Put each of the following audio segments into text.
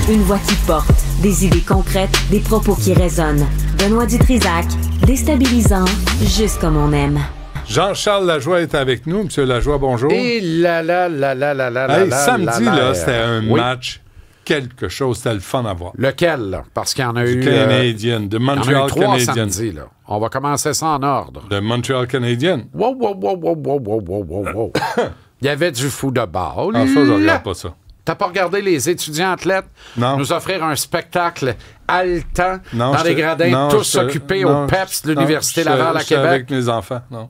Une voix qui porte, des idées concrètes, des propos qui résonnent. Benoît Dutrisac, déstabilisant, juste comme on aime. Jean-Charles Lajoie est avec nous. Monsieur Lajoie, bonjour. Et samedi, c'était un match, quelque chose, c'était le fun à voir. Lequel, là? Parce qu'il y en a eu... Canadien, de Montreal Canadiens. Samedi, là. On va commencer ça en ordre. De Montreal Canadiens. Wow. Il y avait du football. Ah, ça, je regarde pas ça. T'as pas regardé les étudiants athlètes nous offrir un spectacle haletant dans les gradins, tous occupés au PEPS de l'Université Laval à Québec? Avec mes enfants, non.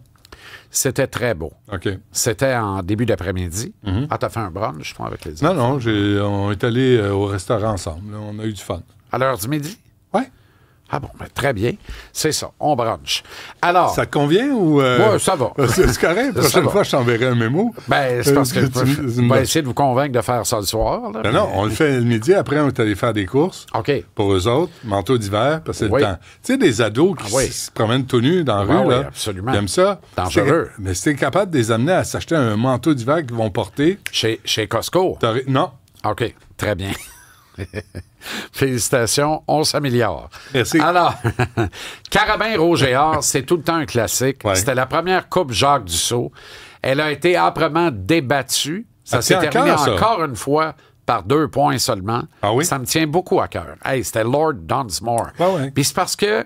C'était très beau. OK. C'était en début d'après-midi. Ah, t'as fait un brunch, je crois, avec les enfants? Non, on est allés au restaurant ensemble. Là. On a eu du fun. À l'heure du midi? Oui. Ah bon, ben, très bien. C'est ça, on brunch. Alors... Ça te convient ou... Oui, ça va. C'est correct. La prochaine fois, je t'enverrai un mémo. Ben, c'est parce que je vais essayer de vous convaincre de faire ça le soir. Là, non, on le fait le midi. Après, on est allé faire des courses. OK. Pour eux autres, manteau d'hiver, parce que c'est le temps. Tu sais, des ados qui se promènent tout nus dans la rue, là. Oui, absolument. Ils aiment ça. Dangereux. Mais si t'es capable de les amener à s'acheter un manteau d'hiver qu'ils vont porter... Chez Costco? Non. OK, très bien. Félicitations, on s'améliore. Merci. Alors, Carabin Rouge et Or, c'est tout le temps un classique. Ouais. C'était la première Coupe Jacques Dussault. Elle a été âprement débattue. Ça s'est terminé encore une fois par 2 points seulement. Ah oui? Ça me tient beaucoup à cœur. Hey, c'était Lord Dunsmore. Ouais. Puis c'est parce que...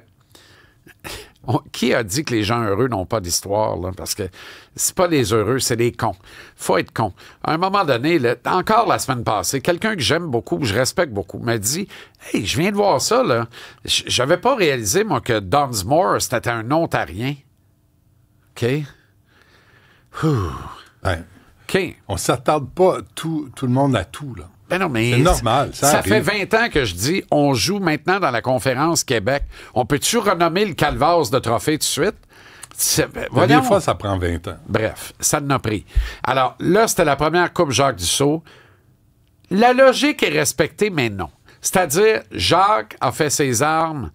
Qui a dit que les gens heureux n'ont pas d'histoire, là? Parce que c'est pas les heureux, c'est les cons. Faut être con. À un moment donné, là, encore la semaine passée, quelqu'un que j'aime beaucoup, que je respecte beaucoup, m'a dit « Hey, je viens de voir ça, là. J'avais pas réalisé, moi, que Dunsmore, c'était un Ontarien. » OK? OK. On s'attarde pas tout le monde à tout, là. Ben non, mais c'est normal. Ça fait 20 ans que je dis, on joue maintenant dans la conférence Québec. On peut-tu renommer le Calvasse de trophée tout de suite? Des fois, ça prend 20 ans. Bref, ça en a pris. Alors, là, c'était la première Coupe Jacques Dussault. La logique est respectée, mais non. C'est-à-dire, Jacques a fait ses armes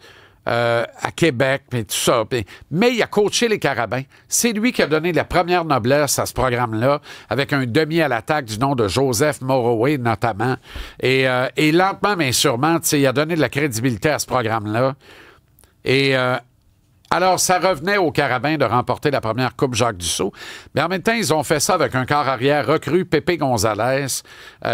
à Québec, et tout ça. Mais il a coaché les Carabins. C'est lui qui a donné la première noblesse à ce programme-là, avec un demi à l'attaque du nom de Joseph Moroway, notamment. Et lentement, mais sûrement, il a donné de la crédibilité à ce programme-là. Et alors, ça revenait aux Carabins de remporter la première Coupe Jacques Dussault. Mais en même temps, ils ont fait ça avec un corps arrière recru, Pépé Gonzalez,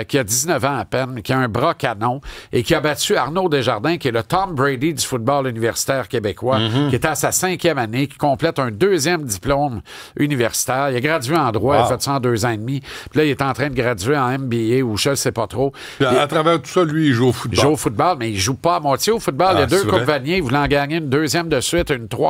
qui a 19 ans à peine, qui a un bras canon et qui a battu Arnaud Desjardins, qui est le Tom Brady du football universitaire québécois, qui est à sa 5e année, qui complète un 2e diplôme universitaire. Il a gradué en droit, il a fait ça en 2 ans et demi. Puis là, il est en train de graduer en MBA ou je ne sais pas trop. Puis à travers tout ça, lui, il joue au football. Il joue au football, mais il joue pas à moitié au football. Il y a 2 Coupes Vanier. Il voulait en gagner une 2e de suite, une 3e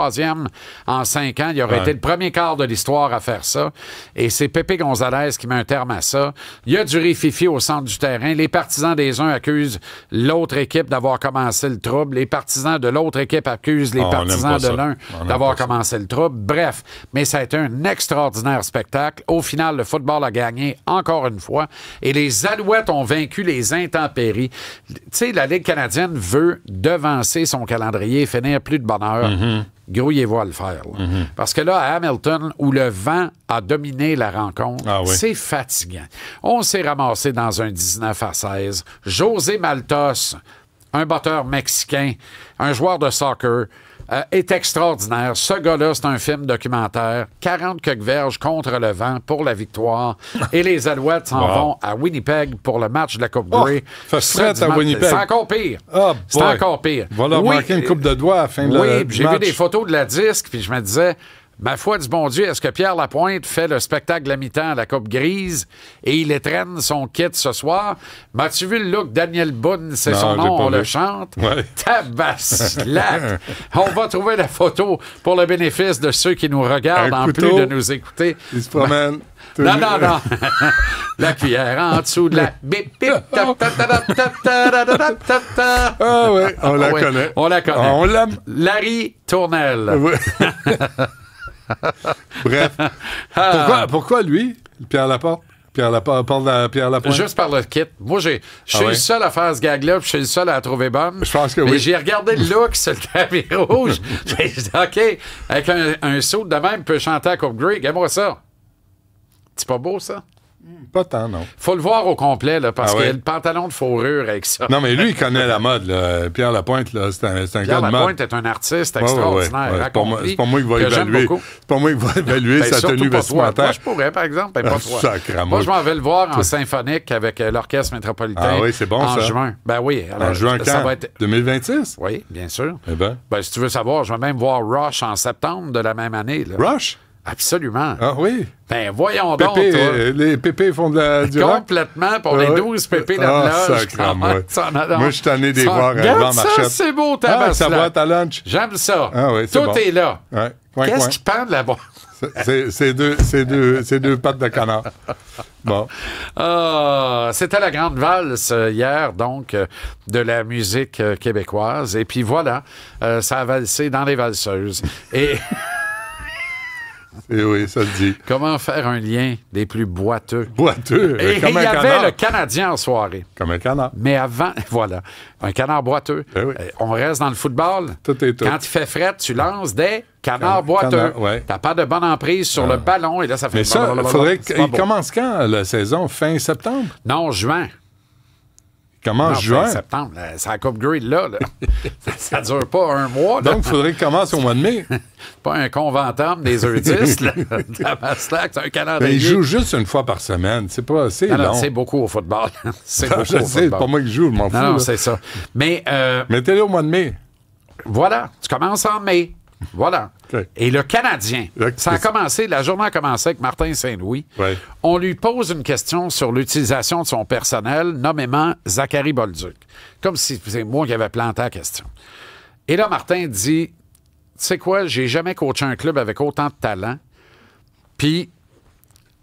en 5 ans. Il aurait été le premier quart de l'histoire à faire ça. Et c'est Pépé Gonzalez qui met un terme à ça. Il y a du rififi au centre du terrain. Les partisans des uns accusent l'autre équipe d'avoir commencé le trouble. Les partisans de l'autre équipe accusent les partisans de l'un d'avoir commencé le trouble. Bref, mais ça a été un extraordinaire spectacle. Au final, le football a gagné encore une fois. Et les Alouettes ont vaincu les intempéries. Tu sais, la Ligue canadienne veut devancer son calendrier, finir plus de bonne heure. Grouillez-vous à le faire. Parce que là, à Hamilton, où le vent a dominé la rencontre, c'est fatigant. On s'est ramassé dans un 19-16. José Maltos, un batteur mexicain, un joueur de soccer, est extraordinaire. Ce gars-là, c'est un film documentaire. 40 quelques verges contre le vent pour la victoire. Et les Alouettes s'en vont à Winnipeg pour le match de la Coupe Grey. C'est encore pire. C'est encore pire. Va leur marquer une coupe de doigts à la fin de la match. J'ai vu des photos de la disque, puis je me disais... Ma foi du bon Dieu, est-ce que Pierre Lapointe fait le spectacle de la mi-temps à la Coupe Grise et il étrenne son kit ce soir? M'as-tu vu le look Daniel Boone, c'est son nom, on le chante? Tabaslac! On va trouver la photo pour le bénéfice de ceux qui nous regardent en plus de nous écouter. Il se promène. Non. La cuillère en dessous de la... Ah oui, on la connaît. On la connaît. On l'aime. Larry Tournelle. Bref. Pourquoi lui, Pierre Laporte? Pierre Lapointe? Juste par le kit. Moi, je suis le seul à faire ce gag-là, puis je suis le seul à la trouver bonne. Je pense que mais oui. J'ai regardé le look sur le tapis rouge. J'ai dit, OK, avec un saut de même, il peut chanter à Coupe Grey. Regarde-moi ça. C'est pas beau, ça? Pas tant, non. Faut le voir au complet, là, parce qu'il y a le pantalon de fourrure avec ça. Non, mais lui, il connaît la mode, là. Pierre Lapointe, là, c'est un gars de mode. Pierre Lapointe est un artiste extraordinaire. C'est pas moi qui va évaluer. C'est pas moi qui va évaluer sa tenue vestimentaire. Moi, je pourrais, par exemple, mais pas toi. Moi, je m'en vais le voir en symphonique avec l'Orchestre métropolitain. Ah oui, c'est bon, en juin. Ben oui. Alors, en juin quand? Ça va être... 2026? Oui, bien sûr. Eh ben. Si tu veux savoir, je vais même voir Rush en septembre de la même année. Là. Rush? Absolument. Ah oui? Ben voyons donc, toi. Les pépés font du rock? Complètement, pour les 12 pépés de la loge. Moi, je suis tanné des voir avant Marchette. C'est beau, ta ça va à lunch. J'aime ça. Ah oui, tout est là. Ouais. Qu'est-ce qui pend là-bas? C'est deux pattes de canard. Bon. C'était la grande valse hier, donc, de la musique québécoise. Et puis voilà, ça a valsé dans les valseuses. Et... Et oui, ça le dit. Comment faire un lien des plus boiteux? Boiteux? Et il y avait le Canadien en soirée. Comme un canard. Mais avant, voilà, un canard boiteux. Oui. On reste dans le football. Tout est tout. Quand il fait fret, tu lances des canards boiteux. T'as pas de bonne emprise sur le ballon et là, ça fait... Mais ça, il faudrait qu'il commence quand, la saison? Fin septembre? Non, juin. Commence juin? Fin septembre. C'est la Coupe Grey, là. Ça dure pas un mois. Donc, il faudrait qu'il commence au mois de mai. Pas un conventable des Eudistes, là. C'est un calendrier. Mais il joue juste une fois par semaine. C'est pas assez long. C'est beaucoup au football. C'est beaucoup je sais, c'est pas moi qui joue, je m'en fous. Non, c'est ça. Mais... mettez-le au mois de mai. Voilà. Tu commences en mai. Voilà. Okay. Et le Canadien, ça a commencé, la journée a commencé avec Martin Saint-Louis. Ouais. On lui pose une question sur l'utilisation de son personnel, nommément Zachary Bolduc. Comme si c'est moi qui avais planté la question. Et là, Martin dit, tu sais quoi, j'ai jamais coaché un club avec autant de talent, puis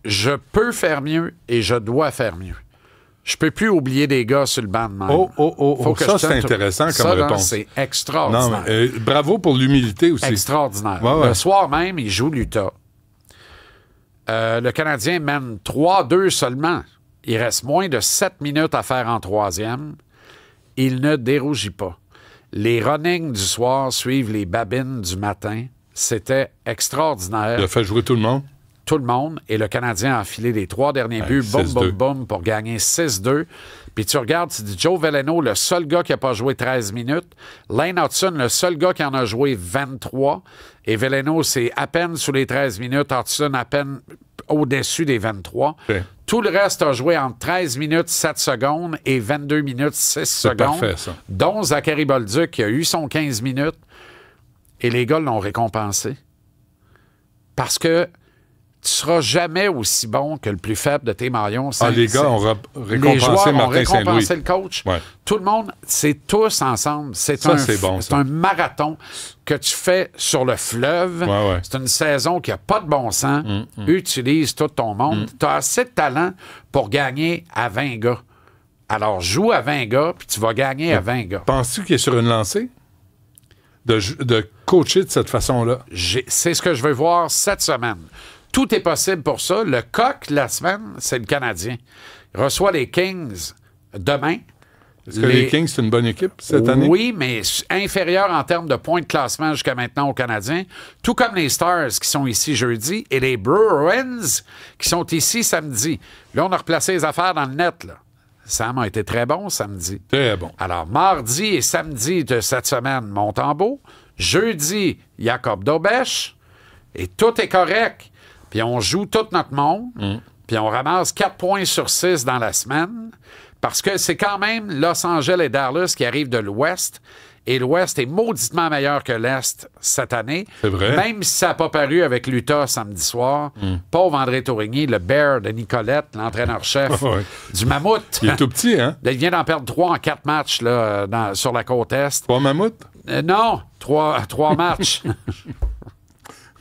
je peux faire mieux et je dois faire mieux. Je peux plus oublier des gars sur le banc de même. Oh, ça, c'est intéressant comme réponse. C'est extraordinaire. Non, bravo pour l'humilité aussi. Extraordinaire. Ouais. Le soir même, il joue l'Utah. Le Canadien mène 3-2 seulement. Il reste moins de 7 minutes à faire en troisième. Il ne dérougit pas. Les runnings du soir suivent les babines du matin. C'était extraordinaire. Il a fait jouer tout le monde. Tout le monde, et le Canadien a enfilé les 3 derniers buts, boum, pour gagner 6-2. Puis tu regardes, tu dis Joe Veleno, le seul gars qui n'a pas joué 13 minutes. Lane Hudson, le seul gars qui en a joué 23. Et Veleno, c'est à peine sous les 13 minutes. Hudson, à peine au-dessus des 23. Okay. Tout le reste a joué entre 13 minutes 7 secondes et 22 minutes 6 secondes. Parfait, ça. Dont Zachary Bolduc, qui a eu son 15 minutes. Et les gars l'ont récompensé. Parce que tu seras jamais aussi bon que le plus faible de tes maillons. Les gars ont récompensé Martin Saint-Louis. Le coach. Ouais. Tout le monde, c'est tous ensemble. C'est un marathon que tu fais sur le fleuve. Ouais. C'est une saison qui n'a pas de bon sens. Utilise tout ton monde. Tu as assez de talent pour gagner à 20 gars. Alors, joue à 20 gars, puis tu vas gagner à 20 gars. Penses-tu qu'il est sur une lancée? De coacher de cette façon-là? C'est ce que je veux voir cette semaine. Tout est possible pour ça. Le coq, la semaine, c'est le Canadien. Il reçoit les Kings demain. Est-ce que les Kings, c'est une bonne équipe cette année? Oui, mais inférieur en termes de points de classement jusqu'à maintenant aux Canadiens. Tout comme les Stars qui sont ici jeudi et les Bruins qui sont ici samedi. Là, on a replacé les affaires dans le net, là. Sam a été très bon samedi. Très bon. Alors, mardi et samedi de cette semaine, Montembeault. Jeudi, Jacob Dobèche. Et tout est correct. Puis on joue tout notre monde, puis on ramasse 4 points sur 6 dans la semaine, parce que c'est quand même Los Angeles et Dallas qui arrivent de l'Ouest, et l'Ouest est mauditement meilleur que l'Est cette année. C'est vrai. Même si ça n'a pas paru avec l'Utah samedi soir. Pauvre André Tourigny, le Bear de Nicolette, l'entraîneur-chef du Mammouth. Il est tout petit, hein? Il vient d'en perdre 3 en 4 matchs là, sur la côte Est. 3 mammouths? Non, 3 matchs.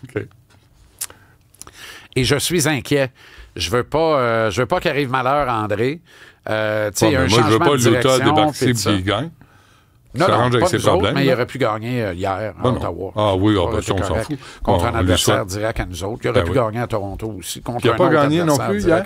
OK. Et je suis inquiet. Je veux pas qu'arrive malheur à André. Il y a un changement de direction. Moi, je veux pas l'Utah débarquer et qu'il gagne. Non, pas nous autres, mais il aurait pu gagner hier à Ottawa. Ah oui, on s'en fout. Contre un adversaire direct à nous autres. Il aurait pu gagner à Toronto aussi. Il n'a pas gagné non plus hier?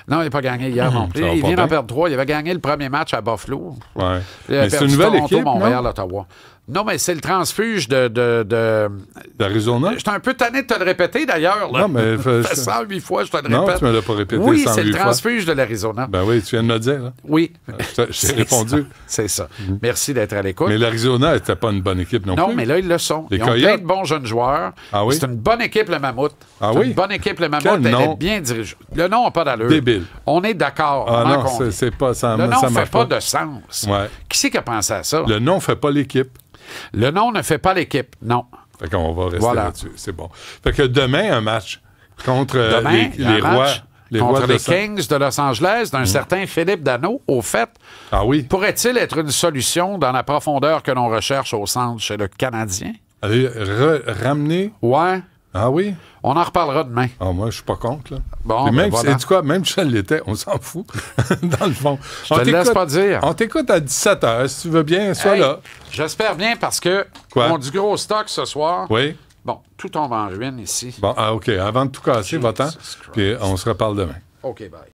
Non, il n'a pas gagné hier non plus. Il vient d'en perdre 3. Il avait gagné le premier match à Buffalo. Ouais. Il a perdu Toronto, Montréal, Ottawa. Non, mais c'est le transfuge d'Arizona? J'étais un peu tanné de te le répéter, d'ailleurs. Là. Non, mais... Ça 108 fois, je te le répète. Non, tu me l'as pas répété 108 fois. Oui, c'est le transfuge de l'Arizona. Ben oui, tu viens de me le dire. Là. Oui. Je t'ai répondu. C'est ça. Merci d'être à l'écoute. Mais l'Arizona n'était pas une bonne équipe non plus. Non, mais là, ils le sont. Les Ils ont plein de bons jeunes joueurs. Ah oui? C'est une bonne équipe, le Mammouth. Ah oui? Une bonne équipe, le Mammouth. Quel Elle nom? est bien dirigée. Le nom n'a pas d'allure. Débile. On est d'accord. Ah non, c'est pas... Ça, le nom ça ne marche fait pas de sens. Ouais. Qui c'est qui a pensé à ça? Le nom ne fait pas l'équipe. Le nom ne fait pas l'équipe, non. Fait qu'on va rester là-dessus. C'est bon. Fait que demain, un match contre les Rois. Contre les Kings de Los Angeles, d'un certain Philippe Danault, au fait, pourrait-il être une solution dans la profondeur que l'on recherche au centre chez le Canadien? Allez, ramener... Ouais. Ah oui? On en reparlera demain. Ah, moi, je suis pas contre, là. Bon, même, voilà. quoi, même si ça l'était, on s'en fout, dans le fond. Je te le laisse pas dire. On t'écoute à 17h, si tu veux bien, sois là. J'espère bien, parce que on a du gros stock ce soir. Oui. Bon, tout tombe en ruine ici. Bon, OK. Avant de tout casser, va-t'en, puis on se reparle demain. OK, bye.